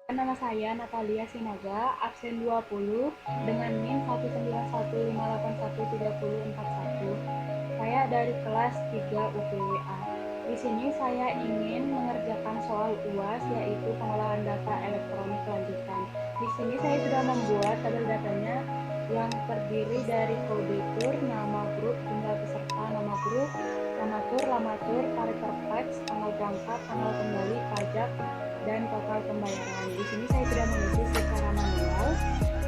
Nama saya Natalia Sinaga, absen 20 dengan NIM 191581341. Saya dari kelas 3 UPWA. Di sini saya ingin mengerjakan soal UAS, yaitu pengolahan data elektronik lanjutan. Di sini saya sudah membuat tabel datanya yang terdiri dari kode tur, nama grup, jumlah peserta, nama grup, nama tur, lamatur, tarif terfax, tanggal berangkat, tanggal kembali, pajak, dan total pembayaran. Di sini saya sudah mengisi secara manual,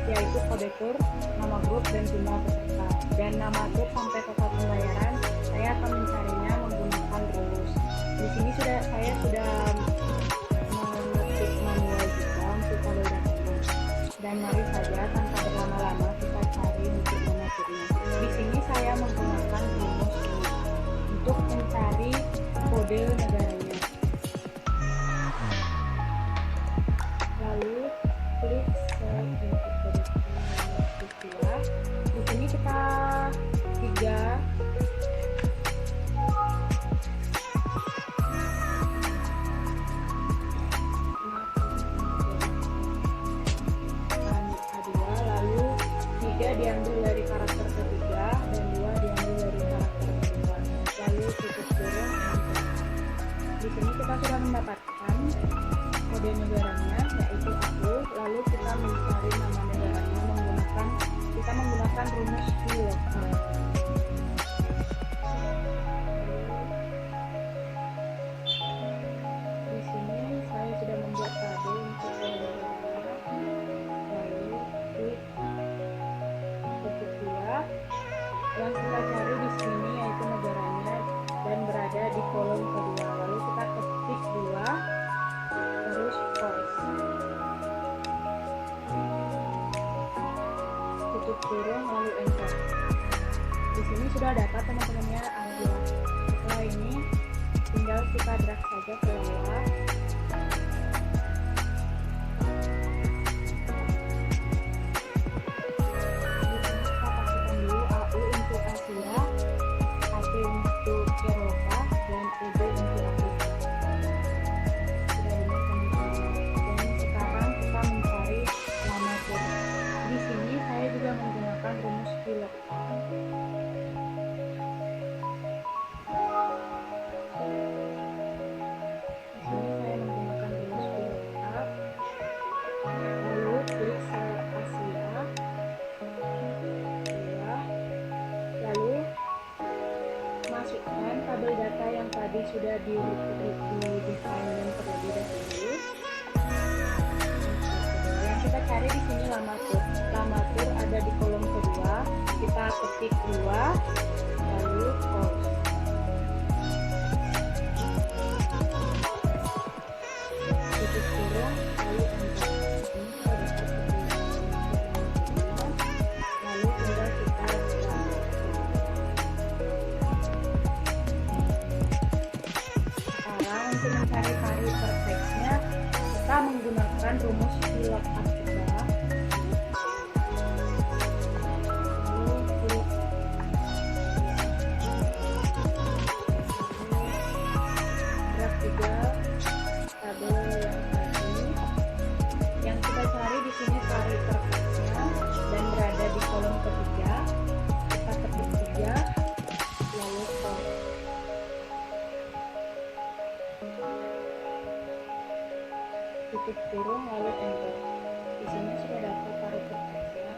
yaitu kode tur, nama grup, dan jumlah peserta. Dan nama tur sampai total pembayaran saya akan mencarinya menggunakan rumus. Di sini saya sudah mengetik manual juga untuk tabel datanya. Dan mari saja tanpa berlama-lama kita cari untuk nama turnya. Di sini saya menggunakan rumus ini untuk mencari kode negaranya. Lalu klik search untuk peristiwa. Di sini kita tiga diambil dari karakter ketiga dan 2 diambil dari karakter kedua. Lalu tutup kurung enter. Di sini kita sudah mendapatkan kode negaranya, yaitu aku. Lalu kita mencari nama negaranya menggunakan rumus VLOOKUP. Di sini saya sudah membuat tabel untuk kode negaranya. Lalu klik kedua. Yang kita cari di sini yaitu negaranya dan berada di kolom kedua. Lalu kita ketik 2, terus false. Tutup kurung lalu enter. Di sini sudah dapat teman-temannya Angela. Setelah ini tinggal kita drag saja ke bawah. Menggunakan rumus VLOOKUP. Di sini saya menggunakan rumus VLOOKUP. Lalu klik sel Asia. Lalu masukkan tabel data yang tadi sudah di-define terlebih dahulu. Yang kita cari di sini lamatur. Lamatur ada di kolom kedua. Kita ketik 2, lalu false. Tutup kurung, lalu enter. Ini kita dapat lalu tinggal kita run. Sekarang untuk mencari tarif terfaxnya, kita menggunakan rumus VLOOKUP juga. Yang kita cari di sini tarif terfaxnya dan berada di kolom ketiga. Kita ketik 3, lalu false. Tutup kurung lalu enter. Di sini sudah dapat tarif terfaxnya.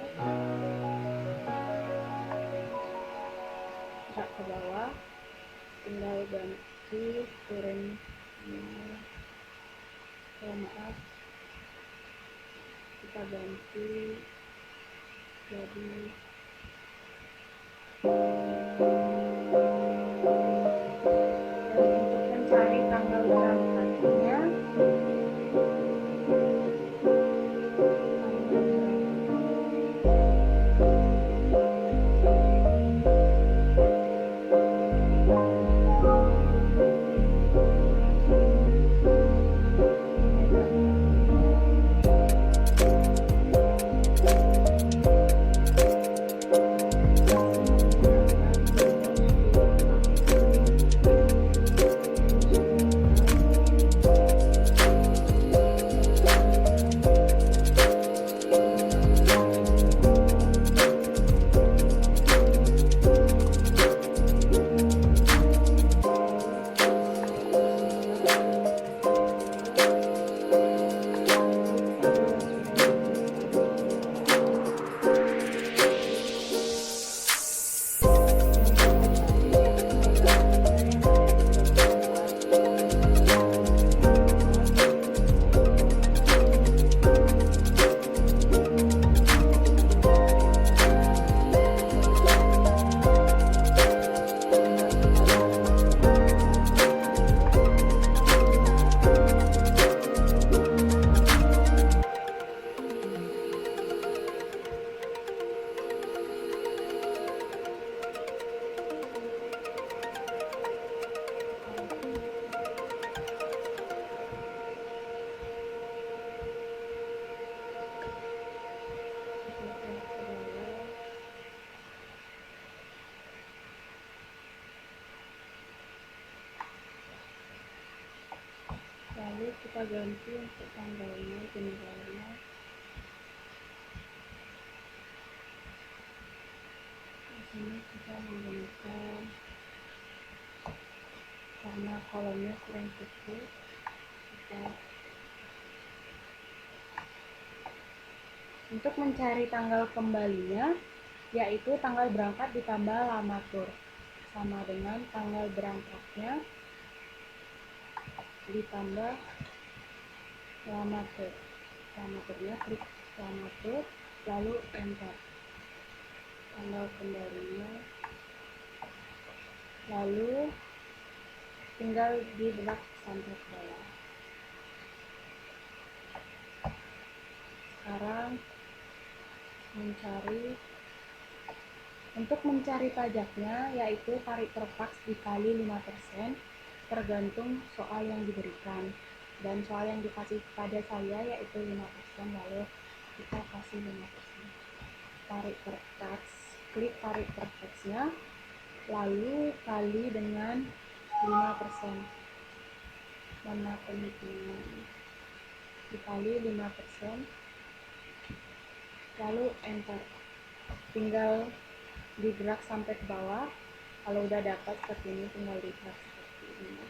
Drag ke bawah, tinggal ganti turun. Maaf, kita ganti jadi dan untuk mencari tanggal berangkatnya Lalu kita ganti untuk tanggalnya, jumlahnya. Di sini kita menggunakan, karena kolomnya kurang cukup, kita untuk mencari tanggal kembalinya, yaitu tanggal berangkat ditambah lamatur, sama dengan tanggal berangkatnya ditambah lamatur. Lamaturnya klik lamatur, lalu enter. Tanggal kembalinya, lalu tinggal di drag sampai ke bawah. Sekarang untuk mencari pajaknya, yaitu tarik terpaks dikali 5%, tergantung soal yang diberikan. Dan soal yang dikasih pada saya yaitu 5%, lalu kita kasih 5%. Tarik terpaks, klik tarik terpaksnya, lalu kali dengan 5%. Mana penghitungan? Dikali 5%, lalu enter. Tinggal di drag sampai ke bawah. Kalau udah dapat seperti ini, tinggal di drag seperti ini.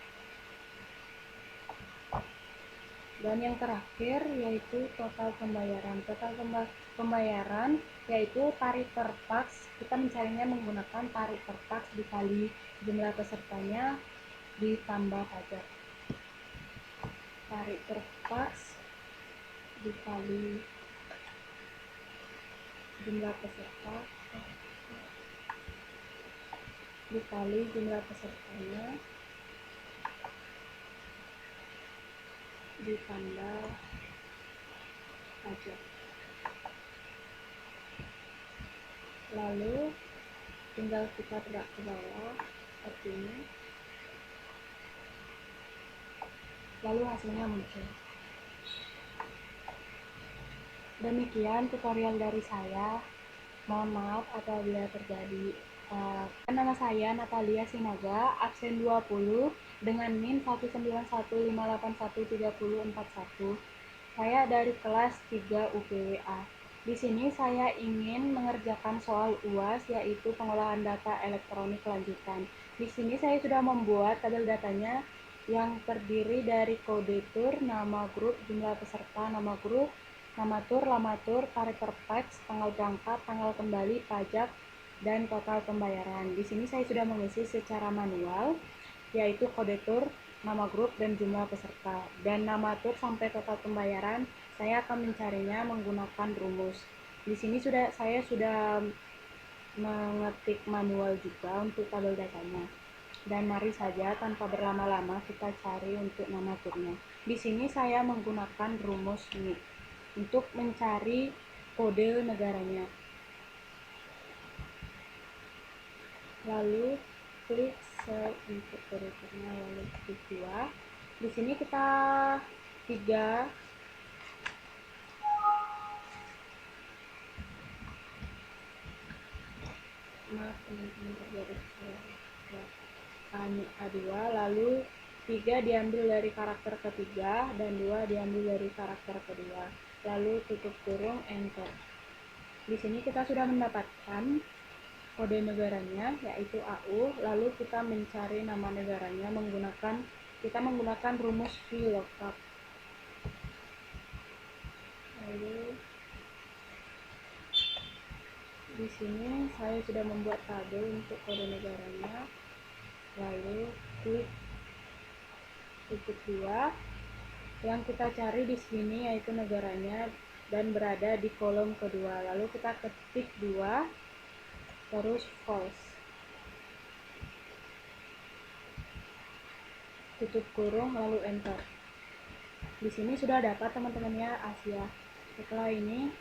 Dan yang terakhir yaitu total pembayaran. Total pembayaran yaitu tarik terpaks. Kita mencarinya menggunakan tarik terpaks dikali jumlah pesertanya ditambah pajak. Tarik terpaks dikali jumlah peserta dikali jumlah pesertanya ditambah pajak. Lalu tinggal kita drag ke bawah seperti ini, lalu hasilnya muncul. Demikian tutorial dari saya. Mohon maaf apabila terjadi. Nama saya Natalia Sinaga, absen 20 dengan NIM 191581341. Saya dari kelas 3 UPWA. Di sini saya ingin mengerjakan soal UAS, yaitu pengolahan data elektronik lanjutan. Di sini saya sudah membuat tabel datanya yang terdiri dari kode tur, nama grup, jumlah peserta, nama grup, nama tur, lamatur, tarik terpaks, tanggal berangkat, tanggal kembali, pajak, dan total pembayaran. Di sini saya sudah mengisi secara manual, yaitu kode tur, nama grup, dan jumlah peserta. Dan nama tur sampai total pembayaran, saya akan mencarinya menggunakan rumus. Di sini saya sudah mengetik manual juga untuk tabel datanya. Dan mari saja tanpa berlama-lama kita cari untuk nama turnya. Di sini saya menggunakan rumus NIP untuk mencari kode negaranya. Lalu klik save untuk kode turnya, lalu klik 2. Di sini kita 3 teman-teman terjadi A2, lalu 3 diambil dari karakter ketiga dan 2 diambil dari karakter kedua, lalu tutup kurung, enter. Di sini kita sudah mendapatkan kode negaranya yaitu AU, lalu kita mencari nama negaranya menggunakan rumus VLOOKUP. Lalu di sini saya sudah membuat tabel untuk kode negaranya, lalu klik titik 2. Yang kita cari di sini yaitu negaranya dan berada di kolom kedua, lalu kita ketik 2 terus false, tutup kurung, lalu enter. Di sini sudah dapat teman-temannya Asia. Setelah ini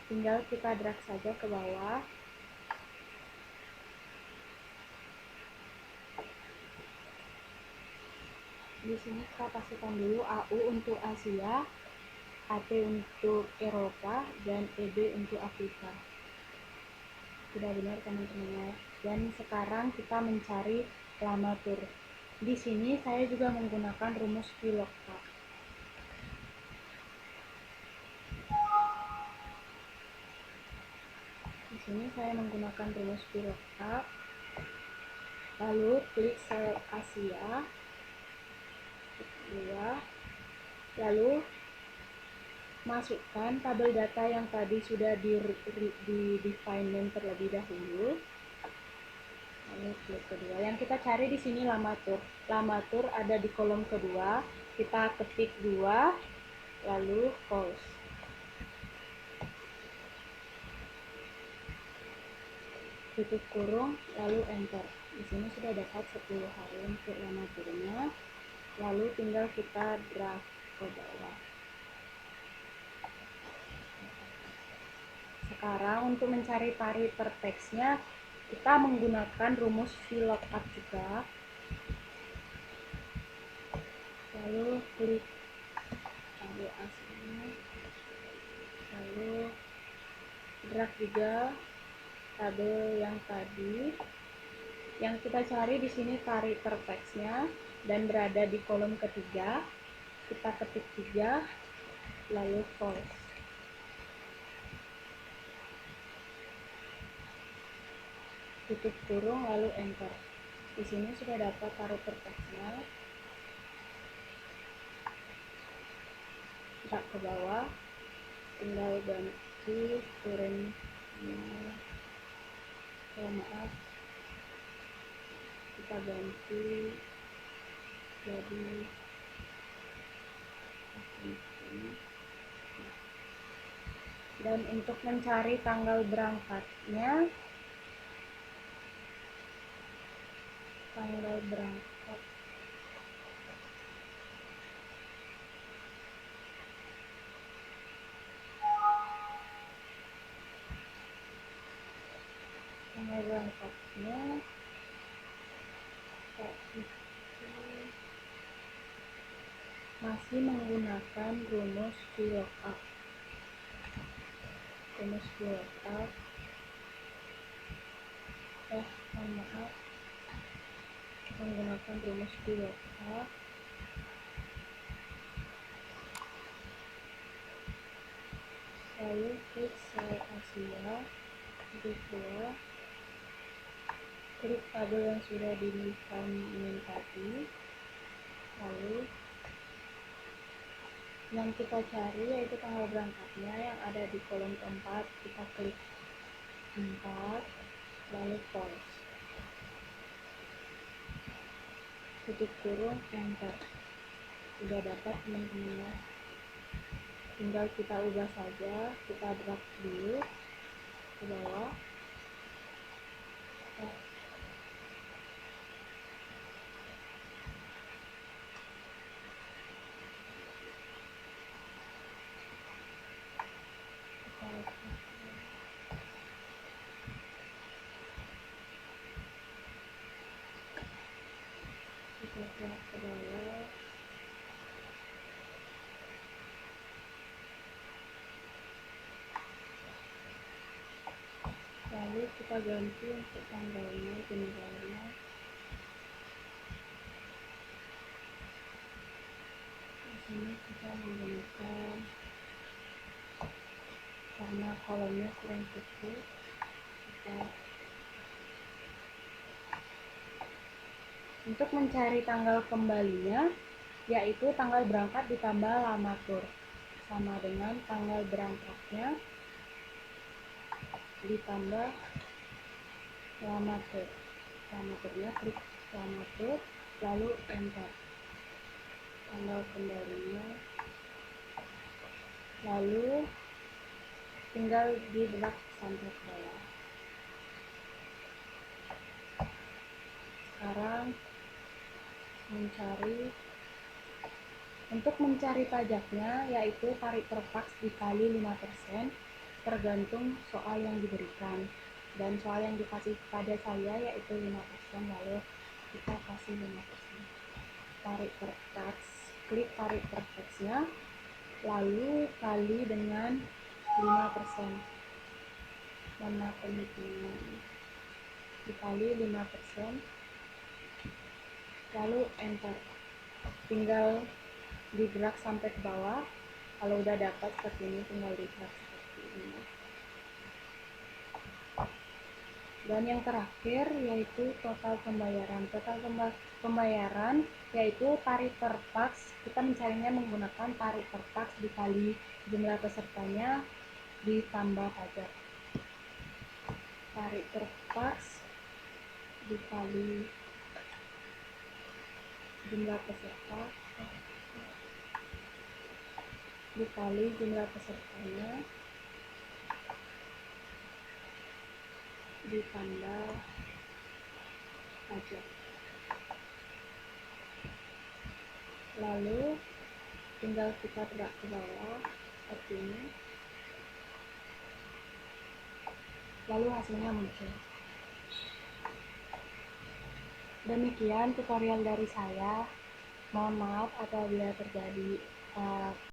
tinggal kita drag saja ke bawah. Di sini kita pastikan dulu AU untuk Asia, AT untuk Eropa, dan EB untuk Afrika. Sudah benar teman-temannya. Dan sekarang kita mencari lamatur. Di sini saya juga menggunakan rumus VLOOKUP. sini saya menggunakan rumus VLOOKUP, lalu klik sel Asia, lalu masukkan tabel data yang tadi sudah di define terlebih dahulu. Lalu klik kedua. Yang kita cari di sini lamatur. Lamatur ada di kolom kedua. Kita ketik 2, lalu false. Tutup kurung, lalu enter. Di sini sudah dapat 10 hari untuk lamaturnya. Lalu tinggal kita drag ke bawah. Sekarang untuk mencari tari per teksnya, kita menggunakan rumus VLOOKUP juga. Lalu klik tabel aslinya, lalu drag juga tabel yang tadi. Yang kita cari di sini tari per teksnya dan berada di kolom ketiga. Kita ketik 3, lalu false. Tutup kurung, lalu enter. Di sini sudah dapat tari per teksnya. Drag ke bawah, tinggal ganti turun. Maaf, kita ganti jadi dan untuk mencari tanggal berangkat berangkatnya masih menggunakan rumus VLOOKUP. Menggunakan rumus VLOOKUP. Lalu klik sel Asia, klik tabel yang sudah di-define tadi, lalu yang kita cari yaitu tanggal berangkatnya yang ada di kolom keempat. Kita klik 4, lalu false. Tutup kurung, enter. Sudah dapat teman-teman. Tinggal kita ubah saja. Kita drag dulu ke bawah. Kita drag ke bawah. Lalu kita ganti untuk tanggalnya, tanggalnya. Di sini kita menggunakan, karena kolomnya kurang cukup, untuk mencari tanggal kembalinya, yaitu tanggal berangkat ditambah lamatur, sama dengan tanggal berangkatnya ditambah lamatur. Lamaturnya klik lamatur, lalu enter. Tanggal kembalinya, lalu tinggal di drag sampai ke bawah. Sekarang untuk mencari pajaknya, yaitu tarik terpaks dikali 5%, tergantung soal yang diberikan. Dan soal yang dikasih pada saya yaitu 5%, lalu kita kasih 5%. Tarik terpaks, klik tarik terpaksnya, lalu kali dengan 5%. Mana penghitungan? Dikali 5%, lalu enter. Tinggal di drag sampai ke bawah. Kalau udah dapat seperti ini, tinggal di drag seperti ini. Dan yang terakhir yaitu total pembayaran. Pembayaran yaitu tarif per paks. Kita mencarinya menggunakan tarif per paks dikali jumlah pesertanya ditambah pajak. Tarif per paks dikali jumlah peserta dikali jumlah pesertanya ditambah pajak. Lalu tinggal kita drag ke bawah seperti ini, lalu hasilnya muncul. Demikian tutorial dari saya. Mohon maaf apabila terjadi